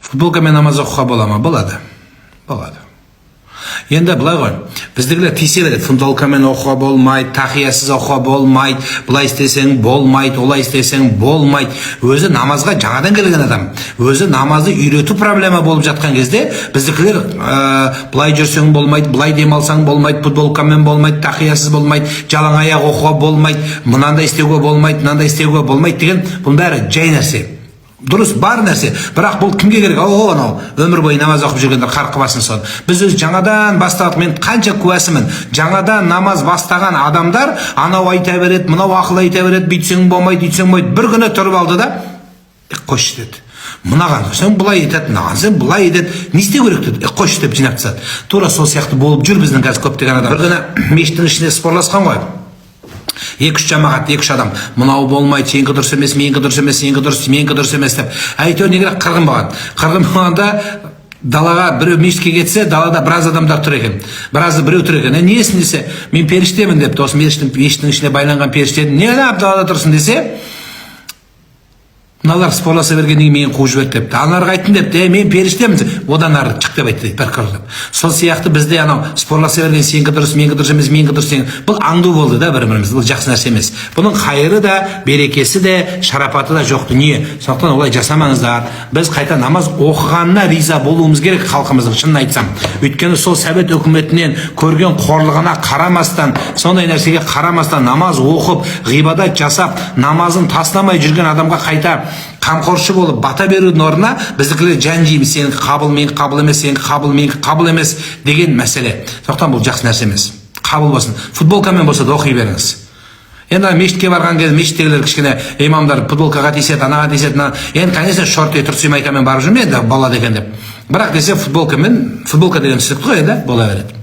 Футболкамен намаз оқуға бола ма? Болады. Енді былай ғой, біздегілер тисе береді, футболкамен оқуға болмайды, тақиясыз оқуға болмайды, былай істесең болмайды, олай істесең болмайды. Өзі намазға жаңадан келген адам, өзі намазды үйрету проблема болып жатқан кезде, біздікілер былай жүрсең болмайды, былай демалсаң болмайды, футболкамен болмайды, тақиясыз болмайды, жалаң аяқ оқуға болмайды, мынандай істеуге болмайды, мынандай істеуге болмайды деген, бұл бәрі жай нәрсе. Дұрыс, бар нәрсе, бірақ бұл кімге керек? Анау өмір бойы намаз оқып жүргендер қарқы басын сон. Біз өз жаңадан бастадық, мен қанша куәсімін. Жаңадан намаз бастаған адамдар анау айта береді, мынау ақыл айта береді, бүйтсең болмайды, үйтсең болмайды. Bir күні тұрып алды да, қойшы деді. Мынаған сен былай етеді, мынаған сен былай етеді. Не істеу керек деді? Қойшы деп жинап тастады. Тура сол сияқты болып жүр біздің қазір көптеген адам. Bir күні мешіттің ішінде спорласқан ғой. 2-3 жамағат, 2-3 адам, мынау болмайды, сенікі дұрыс емес, менікі дұрыс емес, сенікі дұрыс, менікі дұрыс емес деп. Әйтеуір не керек? Қырғын болған. Қырғын болғанда далаға біреу мешітке кетсе, далада біраз адамдар тұр екен. Біразы біреу тұр екен. Несін десе, мен періштемін депті. Осы мешіттің ішіне байланған періштені не далада тұрсын десе, мыналар спорласа бергеннен кейін мені қуып жіберді депті. Аналарға айттым депті, мен періштемін. Одан ары шық деп айтты, бір қырылып. Сол сияқты бізде анау спорласа берген сенікі дұрыс, менікі дұрыс емес, менікі дұрыс деген. Бұл аңду болды да бір-біріміз. Бұл жақсы нәрсе емес. Бұның қайыры да, берекесі де, шарапаты да жоқ дүние. Сондықтан олай жасамаңыздар. Біз қайта намаз оқығанына риза болуымыз керек халқымыздың, шынын айтсам. Өйткені сол совет үкіметінен көрген қорлығына қарамастан, сондай нәрсеге қарамастан намаз оқып, ғибадат жасап, намазын тастамай жүрген адамға қайта қамқоршы болып бата берудің орнына біздікілер жан жейміз, сенікі қабыл, менікі қабыл емес, сенікі қабыл, менікі қабыл емес деген мәселе. Сондықтан бұл жақсы нәрсе емес. Қабыл болсын. Футболкамен болса да оқи беріңіз. Енді мешітке барған кезде мешіттегілер кішкене имамдар футболкаға тиіседі, анаға тиіседі. Енді конечно шорты тұрсы майкамен барып жүрме, енді бала деген деп. Бірақ десе футболка деген түсінікті ғой, енді бола береді.